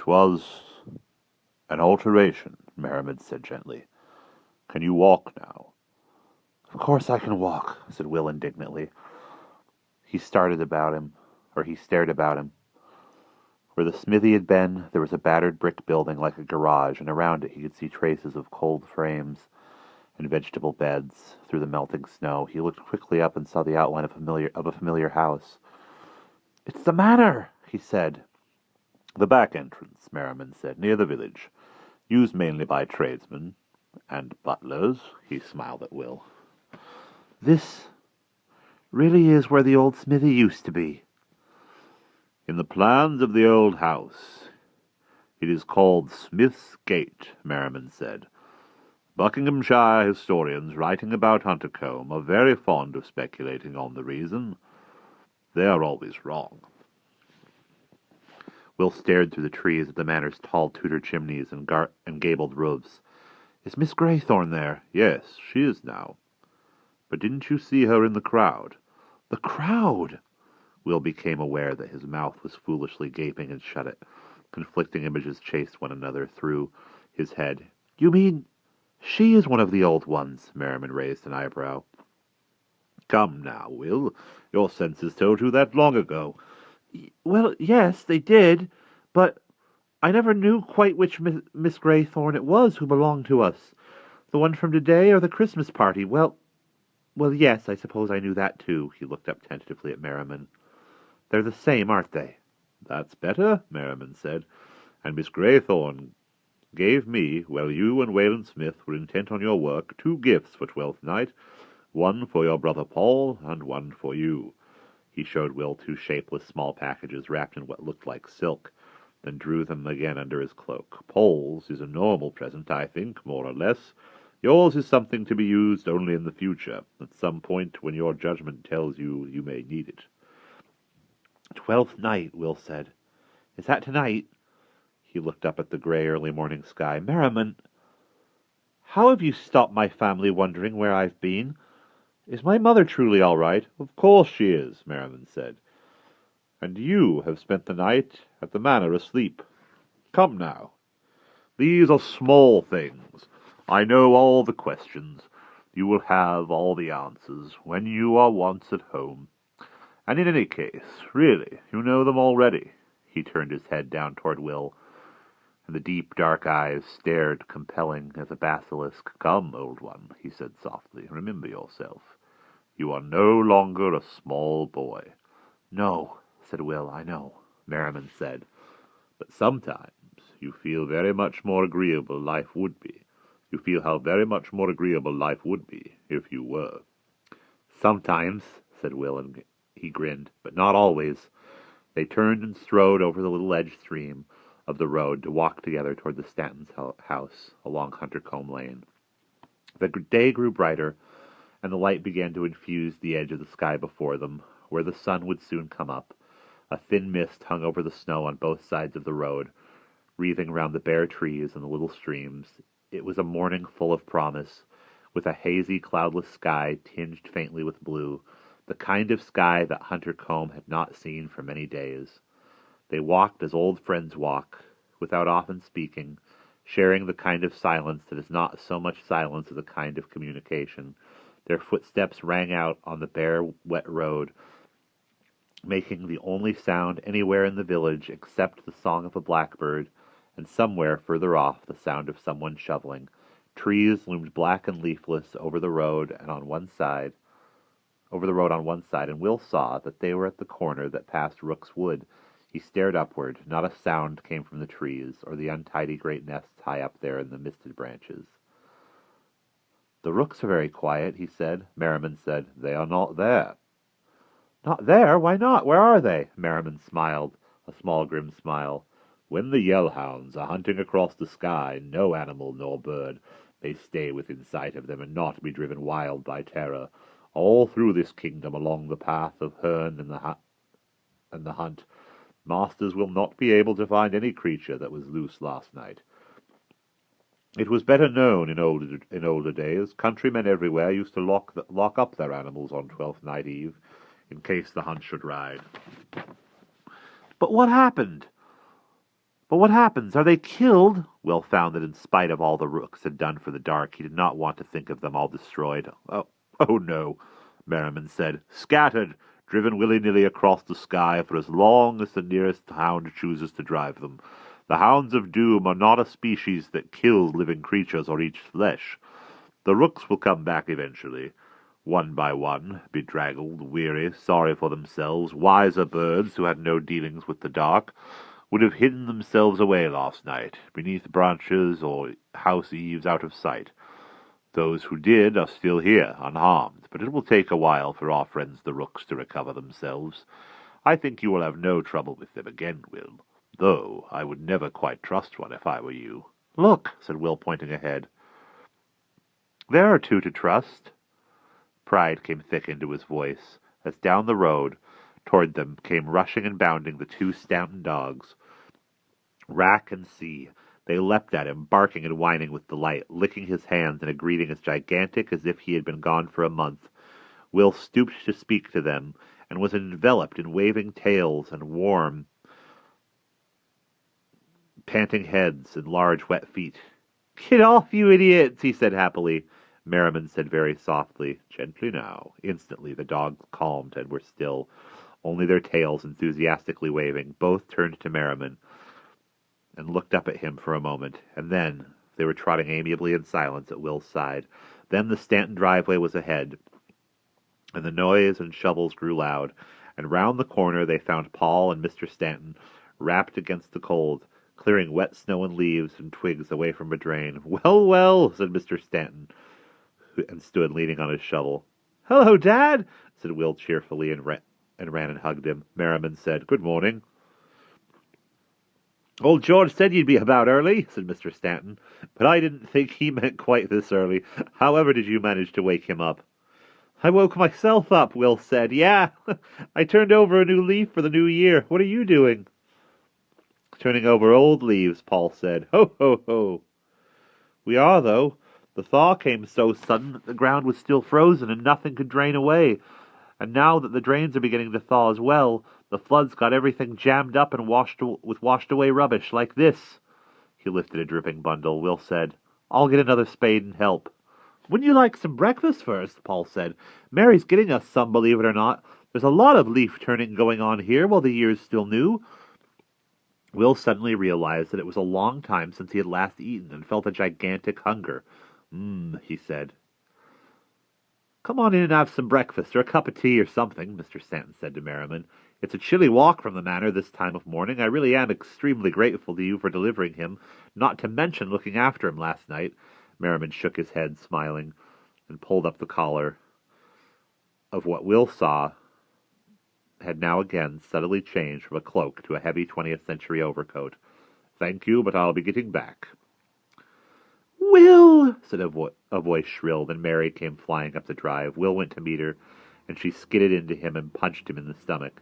'Twas an alteration, Merriman said gently. Can you walk now? Of course I can walk, said Will indignantly. He stared about him. Where the smithy had been, there was a battered brick building like a garage, and around it he could see traces of cold frames and vegetable beds through the melting snow. He looked quickly up and saw the outline of a familiar house. It's the Manor, he said. The back entrance, Merriman said, near the village, used mainly by tradesmen and butlers. He smiled at Will. This really is where the old smithy used to be. In the plans of the old house, it is called Smith's Gate, Merriman said. Buckinghamshire historians writing about Huntercombe are very fond of speculating on the reason. They are always wrong. Will stared through the trees at the Manor's tall Tudor chimneys and gabled roofs. Is Miss Greythorne there? Yes, she is now. But didn't you see her in the crowd? The crowd! Will became aware that his mouth was foolishly gaping and shut it. Conflicting images chased one another through his head. You mean she is one of the old ones? Merriman raised an eyebrow. Come now, Will. Your senses told you that long ago. Well, yes, they did, but I never knew quite which Miss Greythorne it was who belonged to us. The one from today or the Christmas party? Well, yes, I suppose I knew that too. He looked up tentatively at Merriman. They're the same, aren't they? That's better, Merriman said. And Miss Greythorne gave me, while you and Wayland Smith were intent on your work, 2 gifts for Twelfth Night, one for your brother Paul, and one for you. He showed Will 2 shapeless small packages wrapped in what looked like silk, then drew them again under his cloak. Paul's is a normal present, I think, more or less. Yours is something to be used only in the future, at some point when your judgment tells you you may need it. 12th night, Will said. Is that tonight? He looked up at the gray early morning sky. Merriman, how have you stopped my family wondering where I've been? Is my mother truly all right? Of course she is, Merriman said. And you have spent the night at the Manor asleep. Come now. These are small things. I know all the questions. You will have all the answers when you are once at home. And in any case, really, you know them already. He turned his head down toward Will, and the deep, dark eyes stared, compelling as a basilisk. Come, old one, he said softly, remember yourself. You are no longer a small boy. No, said Will, I know, Merriman said. But sometimes you feel very much more agreeable life would be. You feel how very much more agreeable life would be if you were. Sometimes, said Will, and he grinned, but not always. They turned and strode over the little edge stream of the road to walk together toward the Stanton's house along Huntercombe Lane. The day grew brighter, and the light began to infuse the edge of the sky before them, where the sun would soon come up. A thin mist hung over the snow on both sides of the road, wreathing round the bare trees and the little streams. It was a morning full of promise, with a hazy, cloudless sky tinged faintly with blue, the kind of sky that Huntercombe had not seen for many days. They walked as old friends walk, without often speaking, sharing the kind of silence that is not so much silence as a kind of communication. Their footsteps rang out on the bare, wet road, making the only sound anywhere in the village except the song of a blackbird, and somewhere further off the sound of someone shoveling. Trees loomed black and leafless over the road on one side, and Will saw that they were at the corner that passed Rook's Wood. He stared upward. Not a sound came from the trees, or the untidy great nests high up there in the misted branches. The rooks are very quiet, he said. Merriman said, They are not there. Not there? Why not? Where are they? Merriman smiled, a small grim smile. When the yellhounds are hunting across the sky, no animal nor bird may stay within sight of them and not be driven wild by terror. All through this kingdom, along the path of Herne and the hunt, masters will not be able to find any creature that was loose last night. It was better known in older days. Countrymen everywhere used to lock up their animals on Twelfth Night Eve, in case the hunt should ride. But what happened? But what happens? Are they killed? Will found that in spite of all the rooks had done for the dark, he did not want to think of them all destroyed. Oh no, Merriman said. Scattered, driven willy-nilly across the sky for as long as the nearest hound chooses to drive them. The hounds of doom are not a species that kills living creatures or eats flesh. The rooks will come back eventually, one by one, bedraggled, weary, sorry for themselves, wiser birds who had no dealings with the dark, would have hidden themselves away last night, beneath branches or house eaves out of sight. Those who did are still here, unharmed, but it will take a while for our friends the rooks to recover themselves. I think you will have no trouble with them again, Will, though I would never quite trust one if I were you. Look, said Will, pointing ahead. There are two to trust. Pride came thick into his voice, as down the road, toward them, came rushing and bounding the two Stanton dogs. Rack and See. They leapt at him, barking and whining with delight, licking his hands in a greeting as gigantic as if he had been gone for a month. Will stooped to speak to them, and was enveloped in waving tails and warm, panting heads and large wet feet. Get off, you idiots, he said happily. Merriman said very softly, Gently now. Instantly the dogs calmed and were still, only their tails enthusiastically waving. Both turned to Merriman and looked up at him for a moment, and then they were trotting amiably in silence at Will's side. Then the Stanton driveway was ahead, and the noise and shovels grew loud, and round the corner they found Paul and Mr. Stanton, wrapped against the cold, clearing wet snow and leaves and twigs away from a drain. Well, well, said Mr. Stanton, and stood leaning on his shovel. Hello, Dad, said Will cheerfully, and ran and hugged him. Merriman said, Good morning. Old George said you'd be about early, said Mr. Stanton, but I didn't think he meant quite this early. However did you manage to wake him up? I woke myself up, Will said. Yeah, I turned over a new leaf for the new year. What are you doing? Turning over old leaves, Paul said. Ho, ho, ho. We are, though. The thaw came so sudden that the ground was still frozen and nothing could drain away. And now that the drains are beginning to thaw as well, the floods got everything jammed up and washed away rubbish like this. He lifted a dripping bundle. Will said, I'll get another spade and help. Wouldn't you like some breakfast first? Paul said. Mary's getting us some, believe it or not. There's a lot of leaf-turning going on here while the year's still new. Will suddenly realized that it was a long time since he had last eaten and felt a gigantic hunger. He said. Come on in and have some breakfast, or a cup of tea or something, Mr. Stanton said to Merriman. It's a chilly walk from the Manor this time of morning. I really am extremely grateful to you for delivering him, not to mention looking after him last night. Merriman shook his head, smiling, and pulled up the collar of what Will saw had now again subtly changed from a cloak to a heavy 20th century overcoat. Thank you, but I'll be getting back. Will, said a voice shrilled, and Mary came flying up the drive. Will went to meet her, and she skidded into him and punched him in the stomach.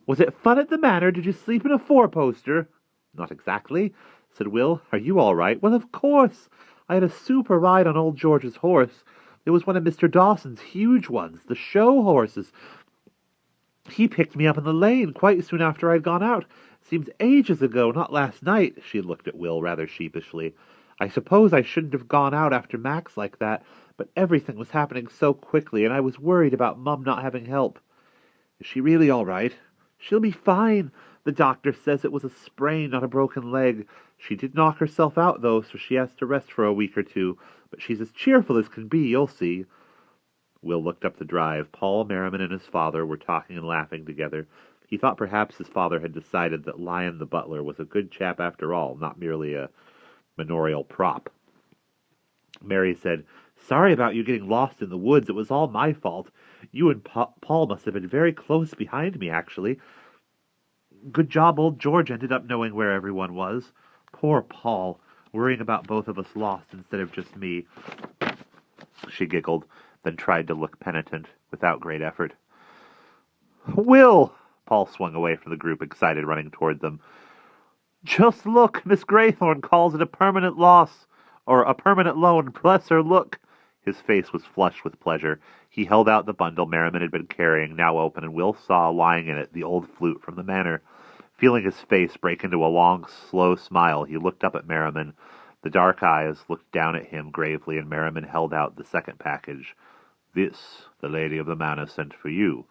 Was it fun at the Manor? Did you sleep in a four-poster? Not exactly, said Will. Are you all right? Well, of course. I had a super ride on old George's horse. It was one of Mr. Dawson's huge ones, the show horses. He picked me up in the lane quite soon after I'd gone out. Seems ages ago, not last night. She looked at Will rather sheepishly. I suppose I shouldn't have gone out after Max like that, but everything was happening so quickly, and I was worried about Mum not having help. Is she really all right? She'll be fine. The doctor says it was a sprain, not a broken leg. She did knock herself out, though, so she has to rest for a week or two. But she's as cheerful as can be, you'll see. Will looked up the drive. Paul, Merriman, and his father were talking and laughing together. He thought perhaps his father had decided that Lion the butler was a good chap after all, not merely a manorial prop. Mary said, Sorry about you getting lost in the woods. It was all my fault. You and Paul must have been very close behind me, actually. Good job old George ended up knowing where everyone was. Poor Paul, worrying about both of us lost instead of just me. She giggled, then tried to look penitent, without great effort. Will! Paul swung away from the group, excited, running toward them. Just look! Miss Graythorne calls it a permanent loss, or a permanent loan. Bless her, look! His face was flushed with pleasure. He held out the bundle Merriman had been carrying, now open, and Will saw lying in it the old flute from the Manor. Feeling his face break into a long, slow smile, he looked up at Merriman. The dark eyes looked down at him gravely, and Merriman held out the second package. This, the lady of the manor sent for you.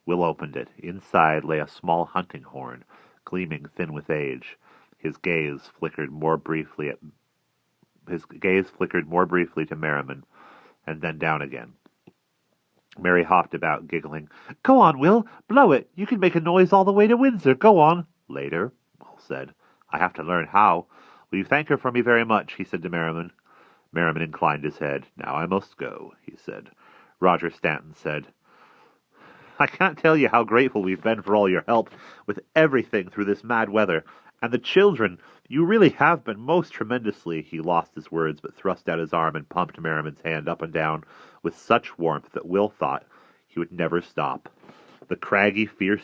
Will opened it. Inside lay a small hunting horn, gleaming thin with age. His gaze flickered more briefly to Merriman, and then down again. Mary hopped about, giggling. Go on, Will. Blow it. You can make a noise all the way to Windsor. Go on. Later, Will said. I have to learn how. Will you thank her for me very much? He said to Merriman. Merriman inclined his head. Now I must go, he said. Roger Stanton said, I can't tell you how grateful we've been for all your help with everything through this mad weather. And the children, you really have been most tremendously. He lost his words, but thrust out his arm and pumped Merriman's hand up and down with such warmth that Will thought he would never stop. The craggy, fierce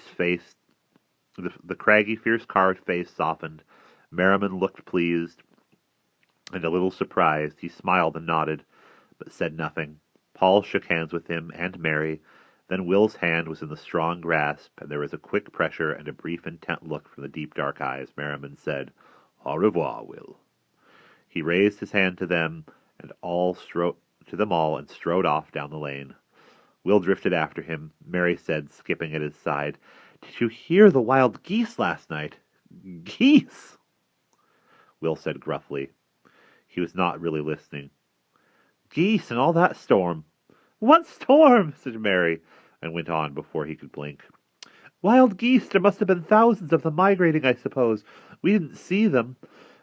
carved face softened. Merriman looked pleased and a little surprised. He smiled and nodded, but said nothing. Paul shook hands with him and Mary. Then Will's hand was in the strong grasp, and there was a quick pressure and a brief intent look from the deep dark eyes. Merriman said, Au revoir, Will. He raised his hand to them all and strode off down the lane. Will drifted after him. Mary said, skipping at his side, Did you hear the wild geese last night? Geese? Will said gruffly. He was not really listening. Geese and all that storm. What storm? Said Mary, and went on before he could blink. Wild geese, there must have been thousands of them migrating, I suppose. We didn't see them.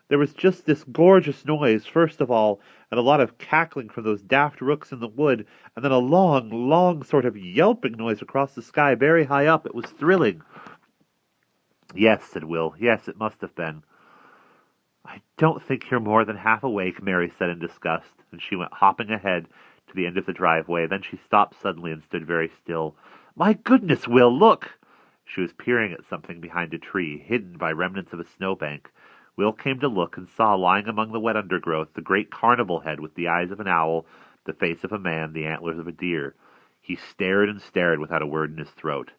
There was just this gorgeous noise, first of all, and a lot of cackling from those daft rooks in the wood, and then a long, long sort of yelping noise across the sky, very high up. It was thrilling. Yes, said Will. Yes, it must have been. I don't think you're more than half awake, Mary said in disgust, and she went hopping ahead to the end of the driveway. Then she stopped suddenly and stood very still. My goodness, Will, look! She was peering at something behind a tree, hidden by remnants of a snowbank. Will came to look and saw, lying among the wet undergrowth, the great carnival head with the eyes of an owl, the face of a man, the antlers of a deer. He stared and stared without a word in his throat.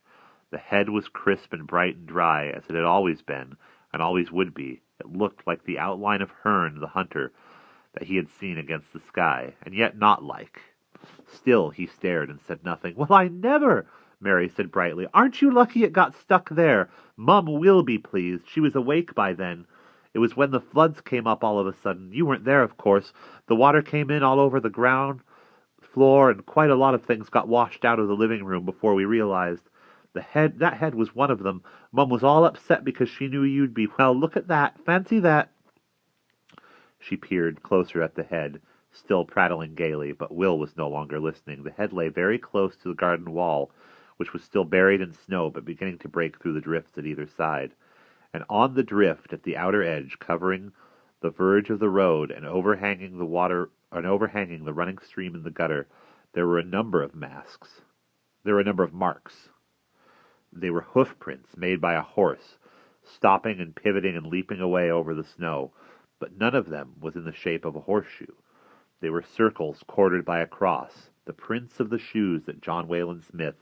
The head was crisp and bright and dry, as it had always been, and always would be. It looked like the outline of Herne, the hunter, that he had seen against the sky, and yet not like. Still he stared and said nothing. Well, I never, Mary said brightly. Aren't you lucky it got stuck there? Mum will be pleased. She was awake by then. It was when the floods came up all of a sudden. You weren't there, of course. The water came in all over the ground floor, and quite a lot of things got washed out of the living room before we realized. That head was one of them. Mum was all upset because she knew you'd be. Well, look at that. Fancy that. She peered closer at the head, still prattling gaily, but Will was no longer listening. The head lay very close to the garden wall, which was still buried in snow, but beginning to break through the drifts at either side. And on the drift, at the outer edge, covering the verge of the road and overhanging the running stream in the gutter, there were a number of marks. They were hoof prints made by a horse, stopping and pivoting and leaping away over the snow, but none of them was in the shape of a horseshoe. They were circles quartered by a cross, the prints of the shoes that John Wayland Smith,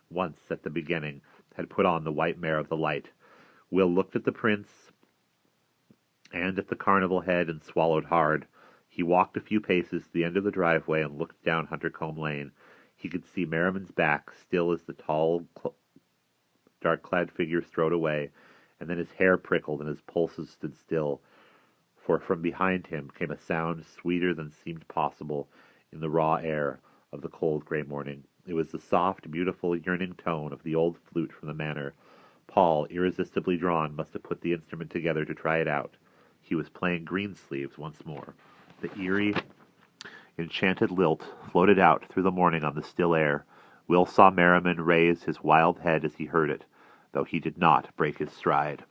once at the beginning, had put on the white mare of the light. Will looked at the prints and at the carnival head and swallowed hard. He walked a few paces to the end of the driveway and looked down Huntercombe Lane. He could see Merriman's back, still as the tall, dark-clad figure strode away, and then his hair prickled and his pulses stood still, for from behind him came a sound sweeter than seemed possible in the raw air of the cold grey morning. It was the soft, beautiful, yearning tone of the old flute from the Manor. Paul, irresistibly drawn, must have put the instrument together to try it out. He was playing Greensleeves once more. The eerie, enchanted lilt floated out through the morning on the still air. Will saw Merriman raise his wild head as he heard it, though he did not break his stride.